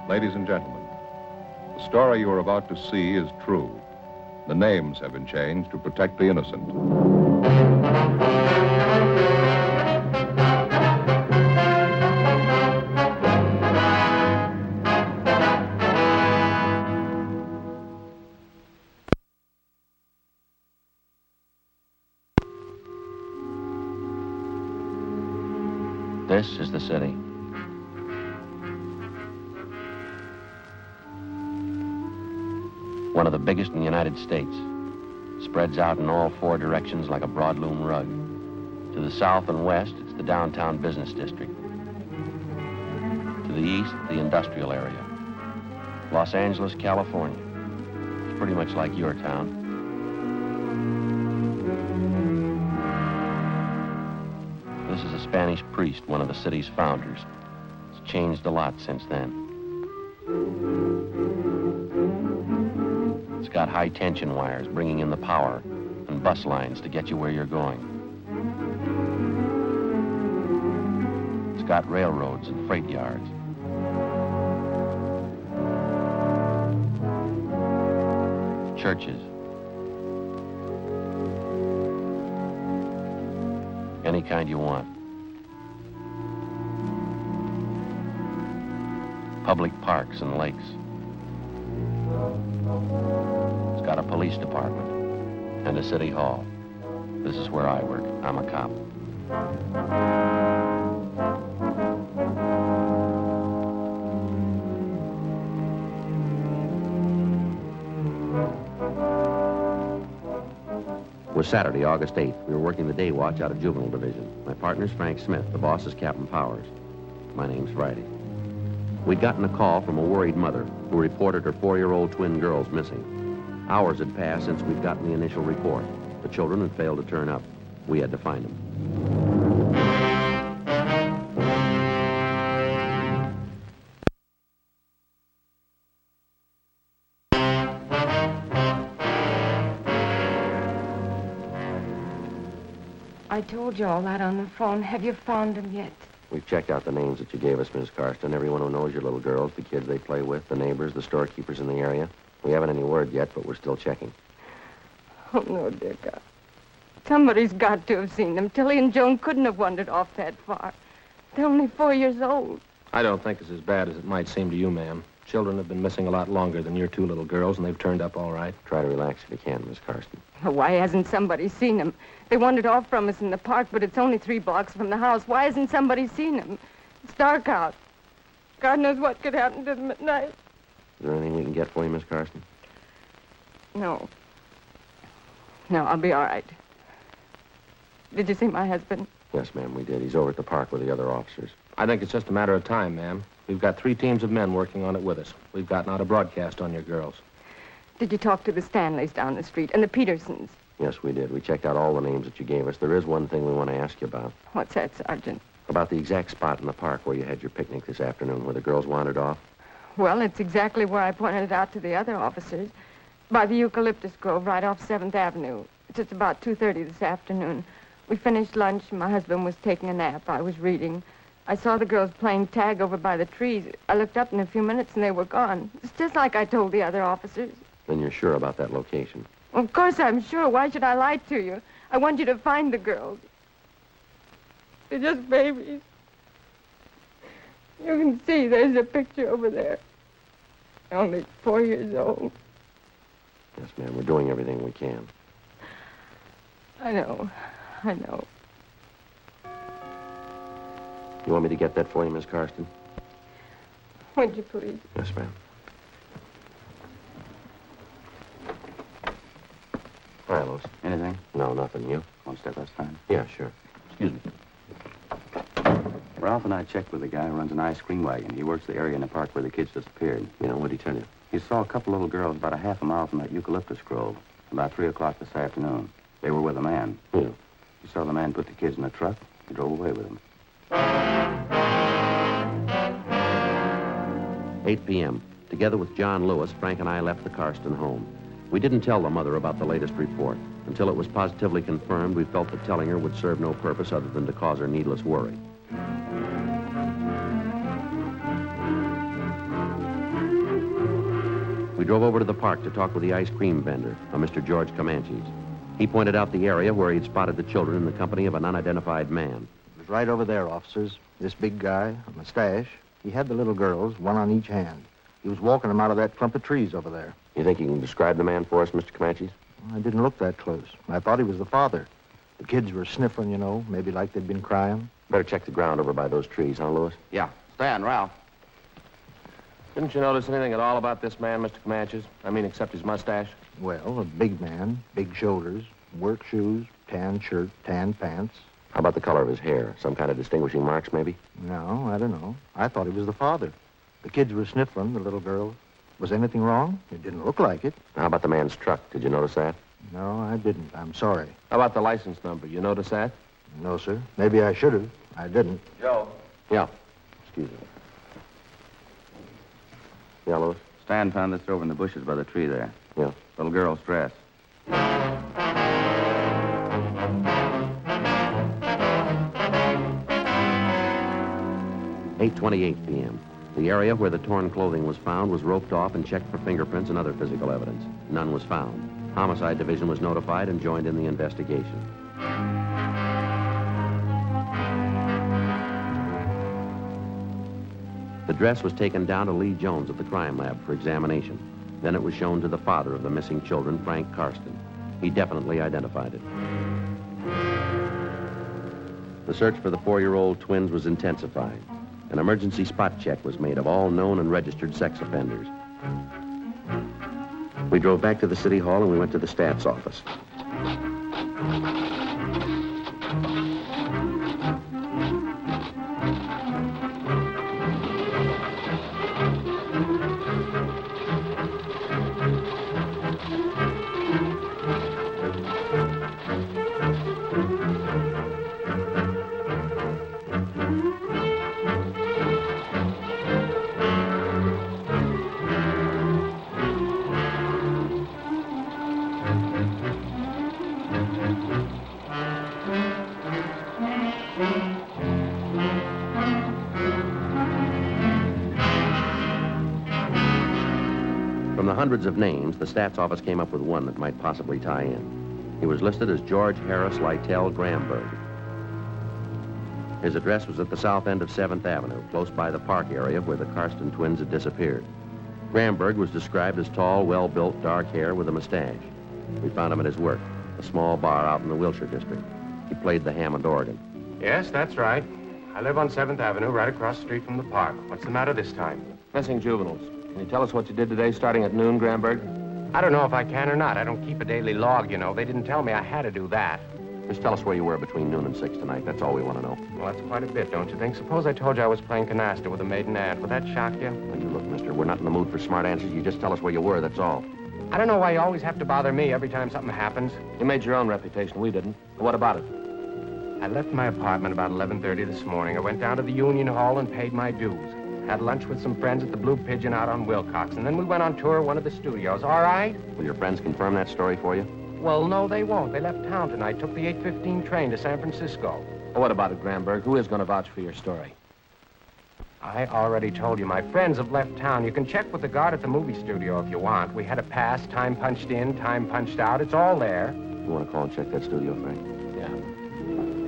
Ladies and gentlemen, the story you are about to see is true. The names have been changed to protect the innocent. This is the city. One of the biggest in the United States. Spreads out in all four directions like a broadloom rug. To the south and west, it's the downtown business district. To the east, the industrial area. Los Angeles, California. It's pretty much like your town. This is a Spanish priest, one of the city's founders. It's changed a lot since then. It's got high-tension wires bringing in the power and bus lines to get you where you're going. It's got railroads and freight yards. Churches. Any kind you want. Public parks and lakes. It's got a police department and a city hall. This is where I work. I'm a cop. It was Saturday, August 8th. We were working the day watch out of Juvenile Division. My partner's Frank Smith. The boss is Captain Powers. My name's Friday. We'd gotten a call from a worried mother who reported her 4-year-old twin girls missing. Hours had passed since we'd gotten the initial report. The children had failed to turn up. We had to find them. I told you all that on the phone. Have you found them yet? We've checked out the names that you gave us, Miss Karsten. Everyone who knows your little girls, the kids they play with, the neighbors, the storekeepers in the area. We haven't any word yet, but we're still checking. Oh, no, Dick. Somebody's got to have seen them. Tilly and Joan couldn't have wandered off that far. They're only 4 years old. I don't think it's as bad as it might seem to you, ma'am. Children have been missing a lot longer than your two little girls, and they've turned up all right. Try to relax if you can, Miss Karsten. Why hasn't somebody seen them? They wandered off from us in the park, but it's only 3 blocks from the house. Why hasn't somebody seen them? It's dark out. God knows what could happen to them at night. Is there anything we can get for you, Miss Karsten? No. No, I'll be all right. Did you see my husband? Yes, ma'am, we did. He's over at the park with the other officers. I think it's just a matter of time, ma'am. We've got 3 teams of men working on it with us. We've gotten out a broadcast on your girls. Did you talk to the Stanleys down the street and the Petersons? Yes, we did. We checked out all the names that you gave us. There is one thing we want to ask you about. What's that, Sergeant? About the exact spot in the park where you had your picnic this afternoon, where the girls wandered off. Well, it's exactly where I pointed it out to the other officers. By the eucalyptus grove right off 7th Avenue. It's about 2:30 this afternoon. We finished lunch, and my husband was taking a nap. I was reading. I saw the girls playing tag over by the trees. I looked up in a few minutes, and they were gone. It's just like I told the other officers. Then you're sure about that location? Of course I'm sure. Why should I lie to you? I want you to find the girls. They're just babies. You can see there's a picture over there. They're only 4 years old. Yes, ma'am. We're doing everything we can. I know. I know. You want me to get that for you, Miss Karsten? Would you please? Yes, ma'am. Hi, Lois. Anything? No, nothing. You? One step at a time. Yeah, sure. Excuse me. Ralph and I checked with a guy who runs an ice cream wagon. He works the area in the park where the kids disappeared. Yeah, what'd he tell you? He saw a couple little girls about a half a mile from that eucalyptus grove, about 3 o'clock this afternoon. They were with a man. Yeah. He saw the man put the kids in a truck and drove away with them. 8 p.m. Together with John Lewis, Frank and I left the Karsten home. We didn't tell the mother about the latest report. Until it was positively confirmed, we felt that telling her would serve no purpose other than to cause her needless worry. We drove over to the park to talk with the ice cream vendor, a Mr. George Comanches. He pointed out the area where he'd spotted the children in the company of an unidentified man. It was right over there, officers. This big guy, a mustache, he had the little girls, one on each hand. He was walking them out of that clump of trees over there. You think you can describe the man for us, Mr. Comanches? I didn't look that close. I thought he was the father. The kids were sniffling, you know, maybe like they'd been crying. Better check the ground over by those trees, huh, Lewis? Yeah. Stan, Ralph. Didn't you notice anything at all about this man, Mr. Comanches? I mean, except his mustache? Well, a big man, big shoulders, work shoes, tan shirt, tan pants. How about the color of his hair? Some kind of distinguishing marks, maybe? No, I don't know. I thought he was the father. The kids were sniffling, the little girls. Was anything wrong? It didn't look like it. How about the man's truck? Did you notice that? No, I didn't. I'm sorry. How about the license number? You notice that? No, sir. Maybe I should have. I didn't. Joe. Yeah. Excuse me. Yeah, Lewis? Stan found this over in the bushes by the tree there. Yeah. Little girl's dress. 8:28 p.m. The area where the torn clothing was found was roped off and checked for fingerprints and other physical evidence. None was found. Homicide Division was notified and joined in the investigation. The dress was taken down to Lee Jones of the crime lab for examination. Then it was shown to the father of the missing children, Frank Karsten. He definitely identified it. The search for the 4-year-old twins was intensified. An emergency spot check was made of all known and registered sex offenders. We drove back to the city hall and we went to the stats office. From the hundreds of names, the stats office came up with one that might possibly tie in. He was listed as George Harris Lytell Gramberg. His address was at the south end of 7th Avenue, close by the park area where the Karsten twins had disappeared. Gramberg was described as tall, well-built, dark hair with a mustache. We found him at his work, a small bar out in the Wilshire district. He played the Hammond organ. Yes, that's right. I live on 7th Avenue, right across the street from the park. What's the matter this time? Missing juveniles. Can you tell us what you did today starting at noon, Gramberg? I don't know if I can or not. I don't keep a daily log, you know. They didn't tell me I had to do that. Just tell us where you were between noon and 6 tonight. That's all we want to know. Well, that's quite a bit, don't you think? Suppose I told you I was playing canasta with a maiden aunt. Would that shock you? Well, you look, mister, we're not in the mood for smart answers. You just tell us where you were, that's all. I don't know why you always have to bother me every time something happens. You made your own reputation. We didn't. What about it? I left my apartment about 11:30 this morning. I went down to the Union Hall and paid my dues. Had lunch with some friends at the Blue Pigeon out on Wilcox, and then we went on tour at one of the studios. All right? Will your friends confirm that story for you? Well, no, they won't. They left town tonight, took the 8:15 train to San Francisco. Well, what about it, Gramberg? Who is going to vouch for your story? I already told you. My friends have left town. You can check with the guard at the movie studio if you want. We had a pass, time punched in, time punched out. It's all there. You want to call and check that studio, Frank? Yeah.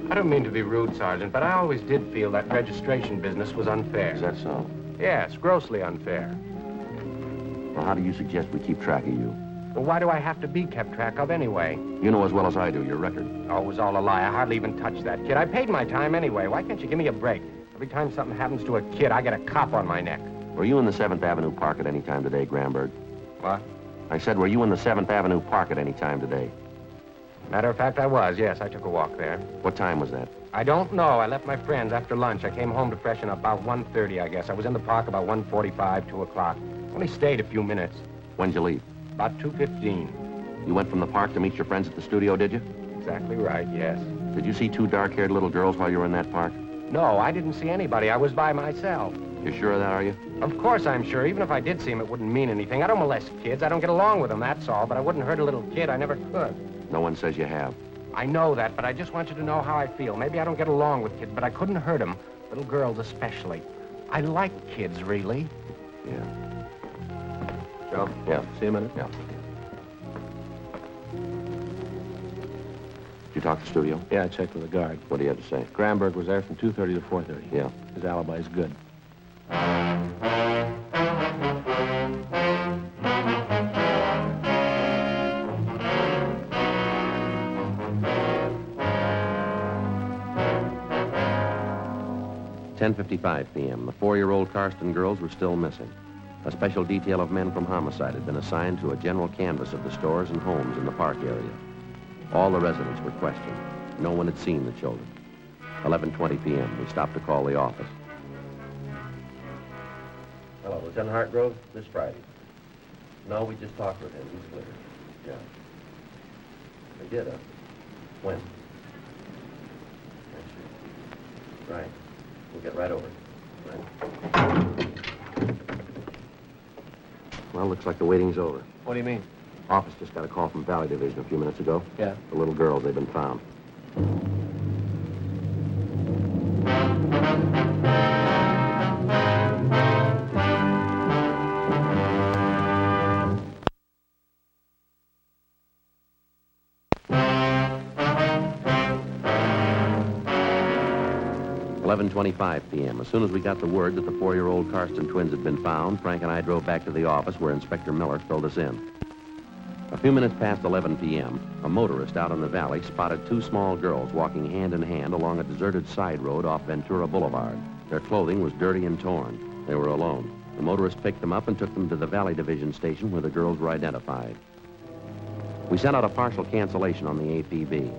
I don't mean to be rude, Sergeant, but I always did feel that registration business was unfair. Is that so? Yes, grossly unfair. Well, how do you suggest we keep track of you? Well, why do I have to be kept track of anyway? You know as well as I do your record. Oh, it was all a lie. I hardly even touched that kid. I paid my time anyway. Why can't you give me a break? Every time something happens to a kid, I get a cop on my neck. Were you in the 7th Avenue Park at any time today, Gramberg? What? I said, were you in the 7th Avenue Park at any time today? Matter of fact, I was. Yes, I took a walk there. What time was that? I don't know. I left my friends after lunch. I came home to freshen up about 1:30, I guess. I was in the park about 1:45, 2 o'clock. Only stayed a few minutes. When'd you leave? About 2:15. You went from the park to meet your friends at the studio, did you? Exactly right, yes. Did you see 2 dark-haired little girls while you were in that park? No, I didn't see anybody. I was by myself. You're sure of that, are you? Of course I'm sure. Even if I did see him, it wouldn't mean anything. I don't molest kids. I don't get along with them, that's all. But I wouldn't hurt a little kid. I never could. No one says you have. I know that, but I just want you to know how I feel. Maybe I don't get along with kids, but I couldn't hurt them. Little girls especially. I like kids, really. Yeah. Joe? Yeah. See you in a minute? Yeah. Did you talk to the studio? Yeah, I checked with the guard. What do you have to say? Gramberg was there from 2:30 to 4:30. Yeah. His alibi's good. "10:55 p.m. The 4-year-old Karsten girls were still missing. A special detail of men from homicide had been assigned to a general canvass of the stores and homes in the park area. All the residents were questioned. No one had seen the children. 11:20 p.m. We stopped to call the office. Hello, Lieutenant Hartgrove. This Friday. No, we just talked with him. He's clear. Yeah. They did, huh? When? Next week. Right. We'll get right over it. Right. Well, looks like the waiting's over. What do you mean? Office just got a call from Valley Division a few minutes ago. Yeah. The little girls, they've been found. "11:25 p.m. As soon as we got the word that the 4-year-old Karsten twins had been found, Frank and I drove back to the office where Inspector Miller filled us in. A few minutes past 11 p.m., a motorist out in the valley spotted 2 small girls walking hand in hand along a deserted side road off Ventura Boulevard. Their clothing was dirty and torn. They were alone. The motorist picked them up and took them to the Valley Division station where the girls were identified. We sent out a partial cancellation on the APB.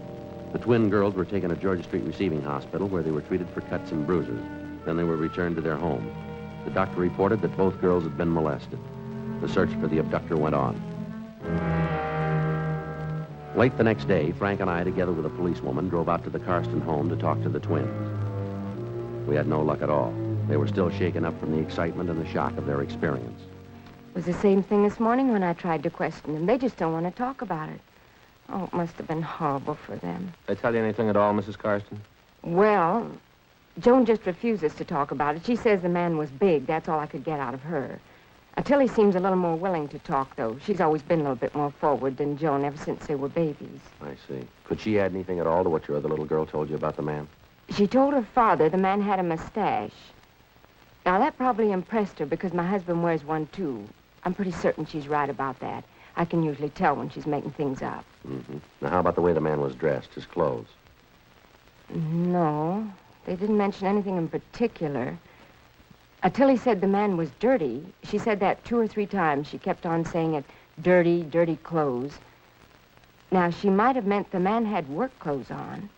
The twin girls were taken to Georgia Street Receiving Hospital where they were treated for cuts and bruises. Then they were returned to their home. The doctor reported that both girls had been molested. The search for the abductor went on. Late the next day, Frank and I, together with a policewoman, drove out to the Karsten home to talk to the twins. We had no luck at all. They were still shaken up from the excitement and the shock of their experience. It was the same thing this morning when I tried to question them. They just don't want to talk about it. Oh, it must have been horrible for them. They tell you anything at all, Mrs. Karsten? Well, Joan just refuses to talk about it. She says the man was big. That's all I could get out of her. Tilly seems a little more willing to talk, though. She's always been a little bit more forward than Joan ever since they were babies. I see. Could she add anything at all to what your other little girl told you about the man? She told her father the man had a mustache. Now, that probably impressed her because my husband wears one, too. I'm pretty certain she's right about that. I can usually tell when she's making things up. Mm-hmm. Now, how about the way the man was dressed, his clothes? No, they didn't mention anything in particular. Tilly said the man was dirty. She said that 2 or 3 times. She kept on saying it, dirty, dirty clothes. Now, she might have meant the man had work clothes on.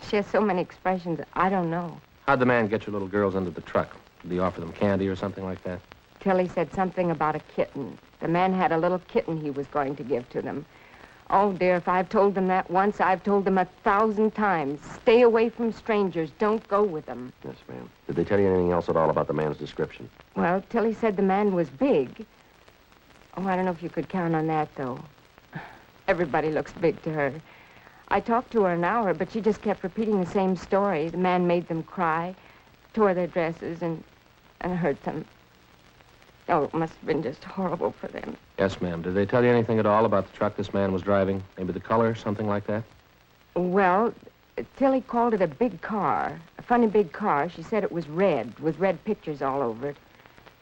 She has so many expressions, I don't know. How'd the man get your little girls into the truck? Did he offer them candy or something like that? Tilly said something about a kitten. The man had a little kitten he was going to give to them. Oh, dear, if I've told them that once, I've told them 1,000 times. Stay away from strangers. Don't go with them. Yes, ma'am. Did they tell you anything else at all about the man's description? Well, Tilly said the man was big. Oh, I don't know if you could count on that, though. Everybody looks big to her. I talked to her an hour, but she just kept repeating the same story. The man made them cry, tore their dresses, and hurt them. Oh, it must have been just horrible for them. Yes, ma'am. Did they tell you anything at all about the truck this man was driving? Maybe the color, something like that? Well, Tilly called it a big car, a funny big car. She said it was red, with red pictures all over it.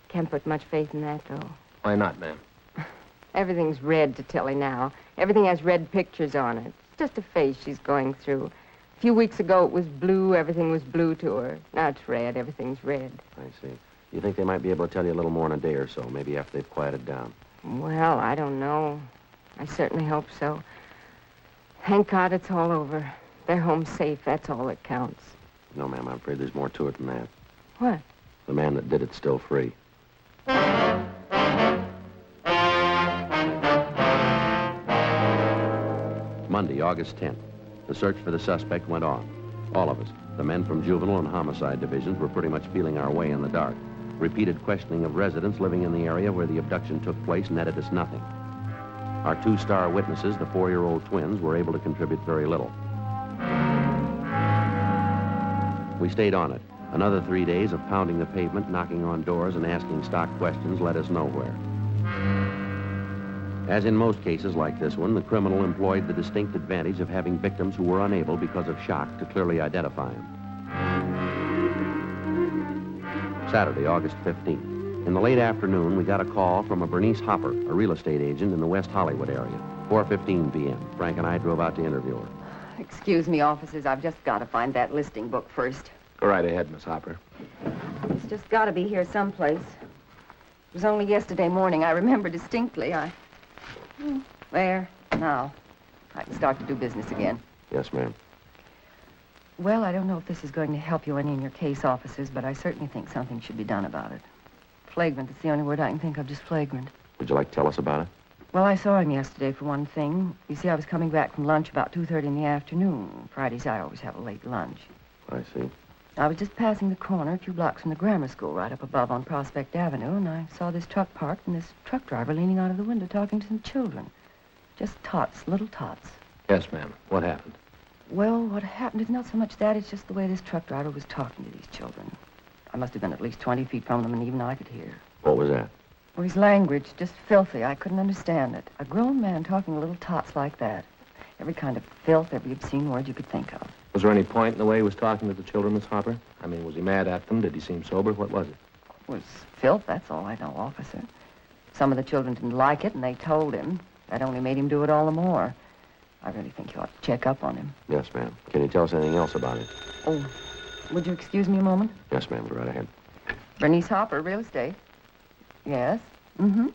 Can't put much faith in that, though. Why not, ma'am? Everything's red to Tilly now. Everything has red pictures on it. It's just a phase she's going through. A few weeks ago, it was blue. Everything was blue to her. Now it's red. Everything's red. I see. You think they might be able to tell you a little more in a day or so, maybe after they've quieted down? Well, I don't know. I certainly hope so. Thank God it's all over. They're home safe. That's all that counts. No, ma'am, I'm afraid there's more to it than that. What? The man that did it's still free. Monday, August 10th. The search for the suspect went on. All of us, the men from juvenile and homicide divisions, were pretty much feeling our way in the dark. Repeated questioning of residents living in the area where the abduction took place netted us nothing. Our two star witnesses, the 4-year-old twins, were able to contribute very little. We stayed on it. Another 3 days of pounding the pavement, knocking on doors, and asking stock questions led us nowhere. As in most cases like this one, the criminal employed the distinct advantage of having victims who were unable, because of shock, to clearly identify him. Saturday, August 15th. In the late afternoon, we got a call from a Bernice Hopper, a real estate agent in the West Hollywood area. 4:15 p.m. Frank and I drove out to interview her. Excuse me, officers. I've just got to find that listing book first. Go right ahead, Miss Hopper. It's just got to be here someplace. It was only yesterday morning. I remember distinctly. There. Now, I can start to do business again. Yes, ma'am. Well, I don't know if this is going to help you any in your case, officers, but I certainly think something should be done about it. Flagrant is the only word I can think of, just flagrant. Would you like to tell us about it? Well, I saw him yesterday, for one thing. You see, I was coming back from lunch about 2:30 in the afternoon. Fridays, I always have a late lunch. I see. I was just passing the corner a few blocks from the grammar school right up above on Prospect Avenue, and I saw this truck parked and this truck driver leaning out of the window talking to some children. Just tots, little tots. Yes, ma'am. What happened? Well, what happened is not so much that, it's just the way this truck driver was talking to these children. I must have been at least 20 feet from them, and even I could hear. What was that? Well, his language, just filthy. I couldn't understand it. A grown man talking to little tots like that. Every kind of filth, every obscene word you could think of. Was there any point in the way he was talking to the children, Miss Hopper? I mean, was he mad at them? Did he seem sober? What was it? It was filth, that's all I know, officer. Some of the children didn't like it, and they told him. That only made him do it all the more. I really think you ought to check up on him. Yes, ma'am. Can you tell us anything else about it? Oh, would you excuse me a moment? Yes, ma'am. Go right ahead. Bernice Hopper, real estate. Yes. Mm-hmm.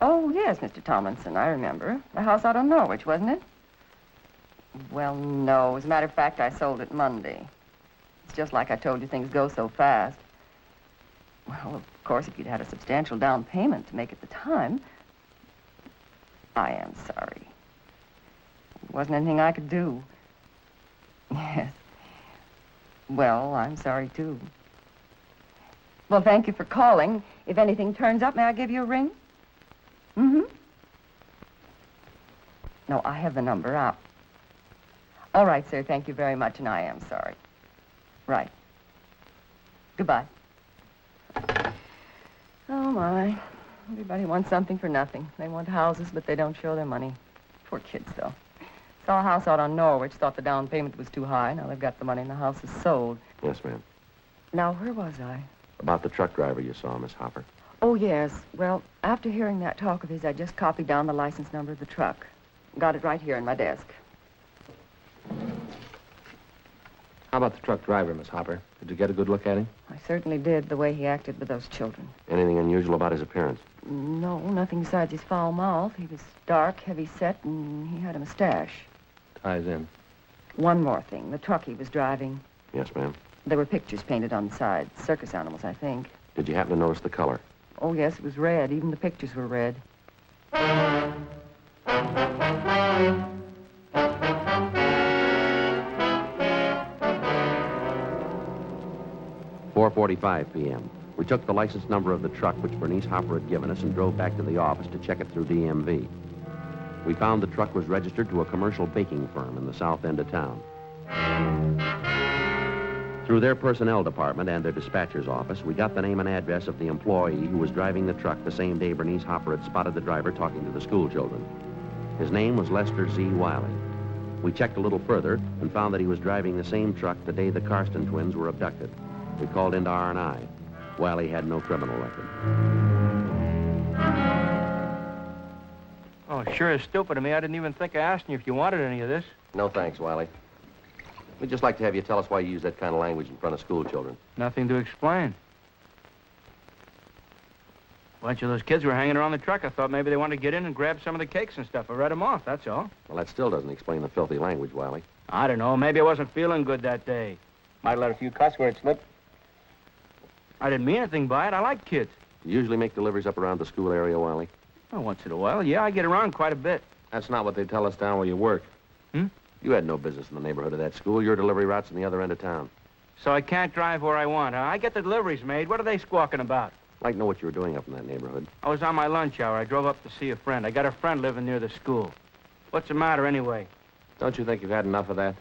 Oh, yes, Mr. Tomlinson, I remember. The house out on Norwich, wasn't it? Well, no. As a matter of fact, I sold it Monday. It's just like I told you, things go so fast. Well, of course, if you'd had a substantial down payment to make at the time, I am sorry. There wasn't anything I could do. Yes. Well, I'm sorry, too. Well, thank you for calling. If anything turns up, may I give you a ring? Mm-hmm. No, I have the number out. All right, sir. Thank you very much, and I am sorry. Right. Goodbye. Oh, my. Everybody wants something for nothing. They want houses, but they don't show their money. Poor kids, though. Saw a house out on Norwich, thought the down payment was too high. Now they've got the money and the house is sold. Yes, ma'am. Now, where was I? About the truck driver you saw, Miss Hopper. Oh, yes. Well, after hearing that talk of his, I just copied down the license number of the truck. Got it right here in my desk. How about the truck driver, Miss Hopper? Did you get a good look at him? I certainly did, the way he acted with those children. Anything unusual about his appearance? No, nothing besides his foul mouth. He was dark, heavy-set, and he had a mustache. Ties in. One more thing. The truck he was driving. Yes, ma'am. There were pictures painted on the sides. Circus animals, I think. Did you happen to notice the color? Oh, yes, it was red. Even the pictures were red. 4:45 p.m. We took the license number of the truck which Bernice Hopper had given us and drove back to the office to check it through DMV. We found the truck was registered to a commercial baking firm in the south end of town. Through their personnel department and their dispatcher's office, we got the name and address of the employee who was driving the truck the same day Bernice Hopper had spotted the driver talking to the school children. His name was Lester Z. Wiley. We checked a little further and found that he was driving the same truck the day the Karsten twins were abducted. We called into R&I. Wiley had no criminal record. Oh, sure is stupid of me. I didn't even think of asking you if you wanted any of this. No thanks, Wiley. We'd just like to have you tell us why you use that kind of language in front of school children. Nothing to explain. A bunch of those kids were hanging around the truck. I thought maybe they wanted to get in and grab some of the cakes and stuff. I read them off, that's all. Well, that still doesn't explain the filthy language, Wiley. I don't know. Maybe I wasn't feeling good that day. Might let a few cuss words slip. I didn't mean anything by it. I like kids. You usually make deliveries up around the school area, Wiley? Well, once in a while, yeah, I get around quite a bit. That's not what they tell us down where you work. You had no business in the neighborhood of that school. Your delivery route's in the other end of town. So I can't drive where I want, huh? I get the deliveries made. What are they squawking about? I'd like to know what you were doing up in that neighborhood. I was on my lunch hour. I drove up to see a friend. I got a friend living near the school. What's the matter anyway? Don't you think you've had enough of that?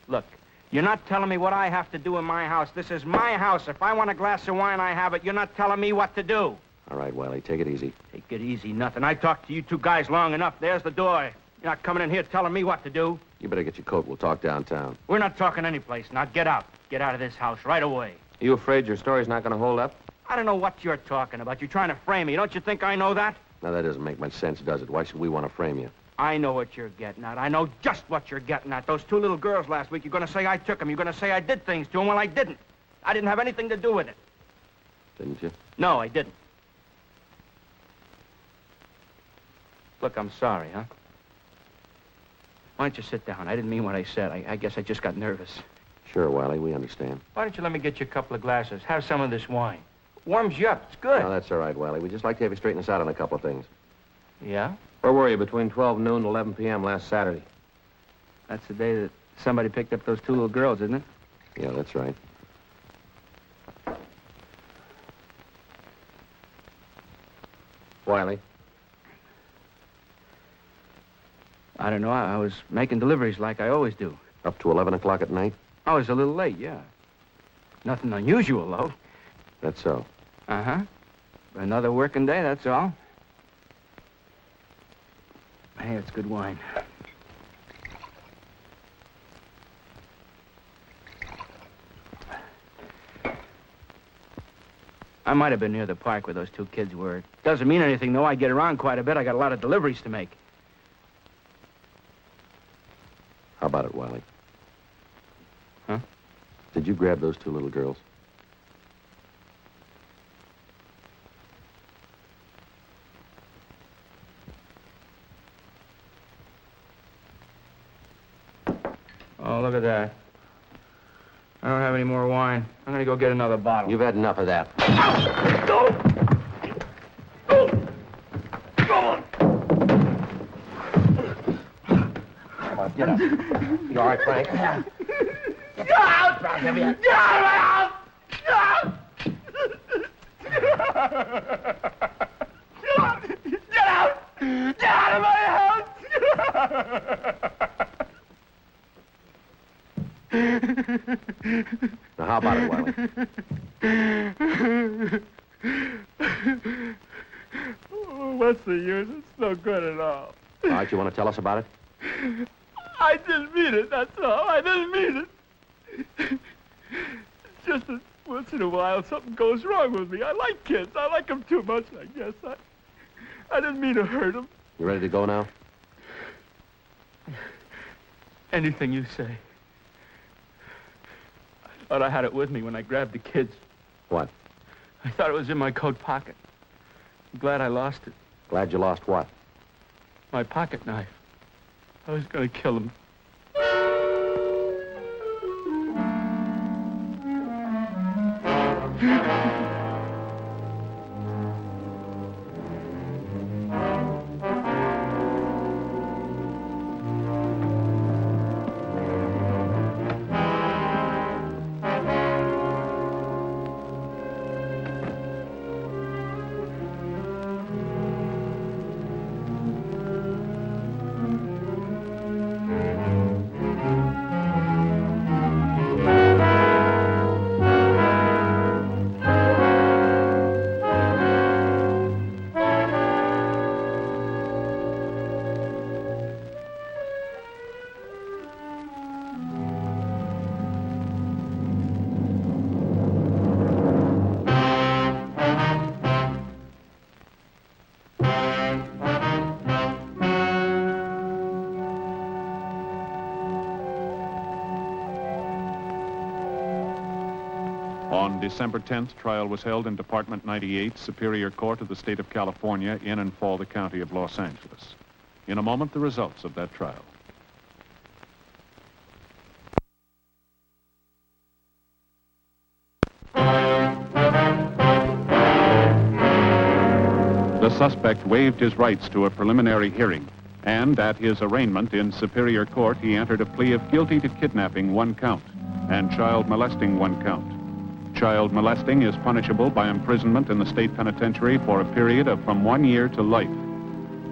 Look, you're not telling me what I have to do in my house. This is my house. If I want a glass of wine, I have it. You're not telling me what to do. All right, Wiley, take it easy. Take it easy, nothing. I talked to you two guys long enough. There's the door. You're not coming in here telling me what to do. You better get your coat. We'll talk downtown. We're not talking anyplace. Now get out. Get out of this house right away. Are you afraid your story's not going to hold up? I don't know what you're talking about. You're trying to frame me. Don't you think I know that? Now, that doesn't make much sense, does it? Why should we want to frame you? I know what you're getting at. I know just what you're getting at. Those two little girls last week, you're going to say I took them. You're going to say I did things to them. Well, I didn't. I didn't have anything to do with it. Didn't you? No, I didn't. Look, I'm sorry, huh? Why don't you sit down? I didn't mean what I said. I guess I just got nervous. Sure, Wiley, we understand. Why don't you let me get you a couple of glasses? Have some of this wine. Warms you up. It's good. No, that's all right, Wiley. We'd just like to have you straighten us out on a couple of things. Yeah? Where were you between 12 noon and 11 p.m. last Saturday? That's the day that somebody picked up those two little girls, isn't it? Yeah, that's right. Wiley? I don't know. I was making deliveries like I always do. Up to 11 o'clock at night? I was a little late, yeah. Nothing unusual, though. That's so. Uh-huh. Another working day, that's all. Hey, it's good wine. I might have been near the park where those two kids were. Doesn't mean anything, though. I get around quite a bit. I got a lot of deliveries to make. How about it, Wiley? Huh? Did you grab those two little girls? Oh, look at that. I don't have any more wine. I'm gonna go get another bottle. You've had enough of that. Come on, get up. You all right, Frank? Get out! Get out of my house! Get out! Get out! Get out of my house! Now, how about it, Wiley? What's the use? It's no good at all. All right, you want to tell us about it? I didn't mean it, that's all. I didn't mean it. It's just that once in a while something goes wrong with me. I like kids. I like them too much, I guess. I didn't mean to hurt them. You ready to go now? Anything you say. I thought I had it with me when I grabbed the kids. What? I thought it was in my coat pocket. I'm glad I lost it. Glad you lost what? My pocket knife. I was going to kill him. On December 10th, trial was held in Department 98, Superior Court of the State of California, in and for the County of Los Angeles. In a moment, the results of that trial. The suspect waived his rights to a preliminary hearing, and at his arraignment in Superior Court, he entered a plea of guilty to kidnapping 1 count and child molesting 1 count. Child molesting is punishable by imprisonment in the state penitentiary for a period of from 1 year to life.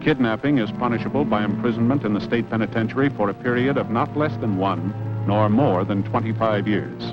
Kidnapping is punishable by imprisonment in the state penitentiary for a period of not less than 1 nor more than 25 years.